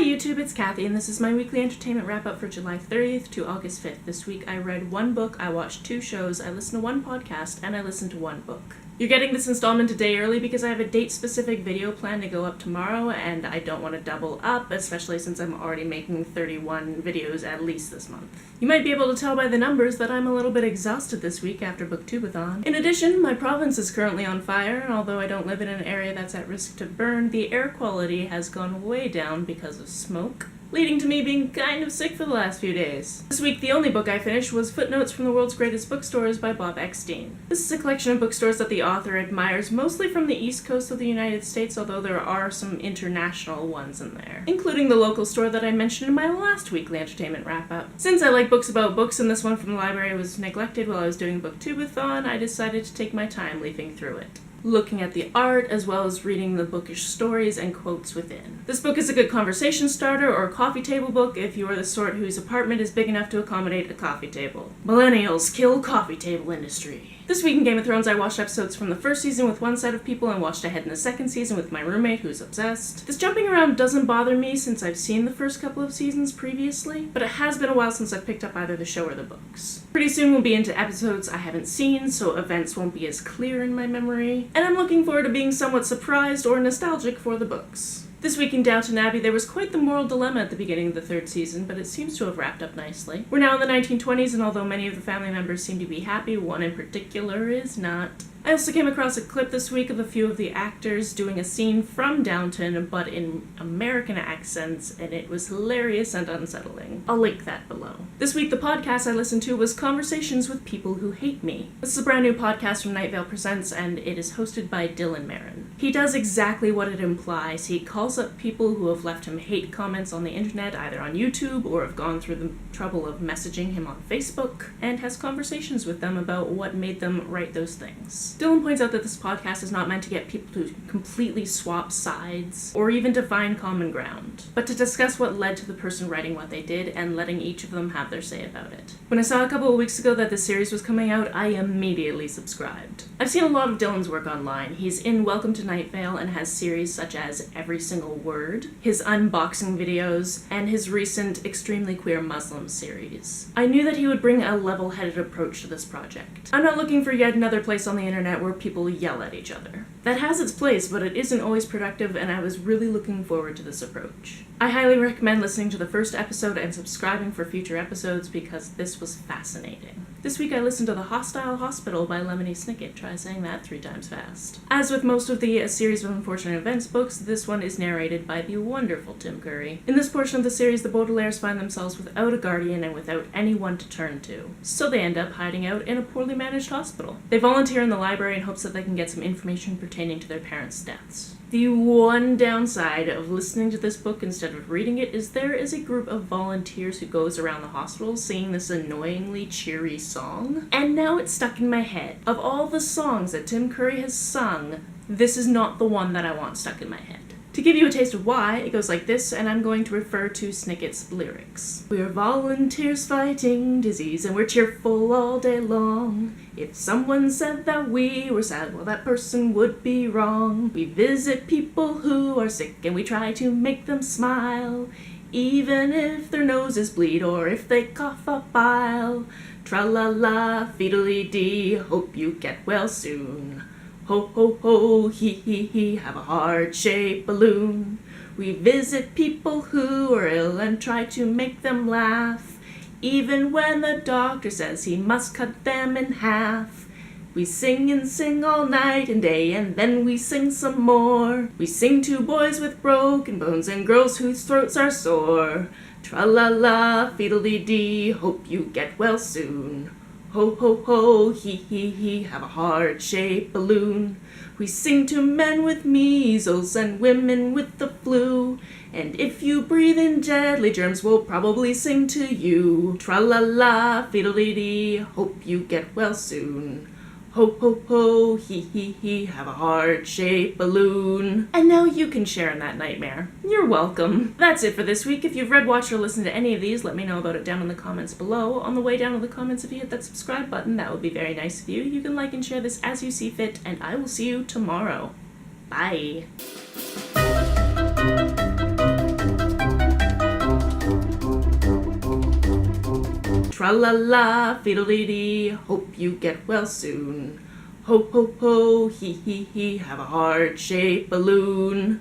YouTube, it's Kathy, and this is my weekly entertainment wrap-up for July 30th to August 5th. This week I read one book, I watched 2 shows, I listened to 1 podcast, and I listened to 1 book. You're getting this installment a day early because I have a date-specific video planned to go up tomorrow, and I don't want to double up, especially since I'm already making 31 videos at least this month. You might be able to tell by the numbers that I'm a little bit exhausted this week after Booktubeathon. In addition, my province is currently on fire, and although I don't live in an area that's at risk to burn, the air quality has gone way down because of smoke, leading to me being kind of sick for the last few days. This week, the only book I finished was Footnotes from the World's Greatest Bookstores by Bob Eckstein. This is a collection of bookstores that the author admires, mostly from the east coast of the United States, although there are some international ones in there, including the local store that I mentioned in my last weekly entertainment wrap-up. Since I like books about books and this one from the library was neglected while I was doing Booktubeathon, I decided to take my time leafing through it, looking at the art as well as reading the bookish stories and quotes within. This book is a good conversation starter or coffee table book if you are the sort whose apartment is big enough to accommodate a coffee table. Millennials kill coffee table industry. This week in Game of Thrones, I watched episodes from the first season with one set of people and watched ahead in the second season with my roommate who's obsessed. This jumping around doesn't bother me since I've seen the first couple of seasons previously, but it has been a while since I've picked up either the show or the books. Pretty soon we'll be into episodes I haven't seen, so events won't be as clear in my memory, and I'm looking forward to being somewhat surprised or nostalgic for the books. This week in Downton Abbey, there was quite the moral dilemma at the beginning of the 3rd season, but it seems to have wrapped up nicely. We're now in the 1920s, and although many of the family members seem to be happy, one in particular is not. I also came across a clip this week of a few of the actors doing a scene from Downton, but in American accents, and it was hilarious and unsettling. I'll link that below. This week, the podcast I listened to was Conversations with People Who Hate Me. This is a brand new podcast from Night Vale Presents, and it is hosted by Dylan Marin. He does exactly what it implies. He calls up people who have left him hate comments on the internet, either on YouTube or have gone through the trouble of messaging him on Facebook, and has conversations with them about what made them write those things. Dylan points out that this podcast is not meant to get people to completely swap sides or even to find common ground, but to discuss what led to the person writing what they did and letting each of them have their say about it. When I saw a couple of weeks ago that this series was coming out, I immediately subscribed. I've seen a lot of Dylan's work online. He's in Welcome to Night Vale and has series such as Every Single Word, his unboxing videos, and his recent Extremely Queer Muslim series. I knew that he would bring a level-headed approach to this project. I'm not looking for yet another place on the internet where people yell at each other. That has its place, but it isn't always productive, and I was really looking forward to this approach. I highly recommend listening to the first episode and subscribing for future episodes because this was fascinating. This week I listened to The Hostile Hospital by Lemony Snicket. Try saying that 3 times fast. As with most of the A Series of Unfortunate Events books, this one is narrated by the wonderful Tim Curry. In this portion of the series, the Baudelaires find themselves without a guardian and without anyone to turn to, so they end up hiding out in a poorly managed hospital. They volunteer in the library in hopes that they can get some information pertaining to their parents' deaths. The one downside of listening to this book instead of reading it is there is a group of volunteers who goes around the hospital singing this annoyingly cheery song, and now it's stuck in my head. Of all the songs that Tim Curry has sung, this is not the one that I want stuck in my head. To give you a taste of why, it goes like this, and I'm going to refer to Snicket's lyrics. We're volunteers fighting disease, and we're cheerful all day long. If someone said that we were sad, well, that person would be wrong. We visit people who are sick, and we try to make them smile, even if their noses bleed or if they cough up bile. Tra-la-la, fiddly-dee, hope you get well soon. Ho, ho, ho, hee, hee, hee, have a heart-shaped balloon. We visit people who are ill and try to make them laugh, even when the doctor says he must cut them in half. We sing and sing all night and day, and then we sing some more. We sing to boys with broken bones and girls whose throats are sore. Tra-la-la, fiddly-dee, hope you get well soon. Ho, ho, ho, hee, hee, hee, have a heart-shaped balloon. We sing to men with measles and women with the flu. And if you breathe in deadly germs, we'll probably sing to you. Tra-la-la, fiddly-dee, hope you get well soon. Ho, ho, ho, hee, hee, hee, have a heart-shaped balloon. And now you can share in that nightmare. You're welcome. That's it for this week. If you've read, watched, or listened to any of these, let me know about it down in the comments below. On the way down in the comments, if you hit that subscribe button, that would be very nice of you. You can like and share this as you see fit, and I will see you tomorrow. Bye. Tra-la-la, fiddle-dee-dee, hope you get well soon. Ho, ho, ho, hee, hee, hee, have a heart-shaped balloon.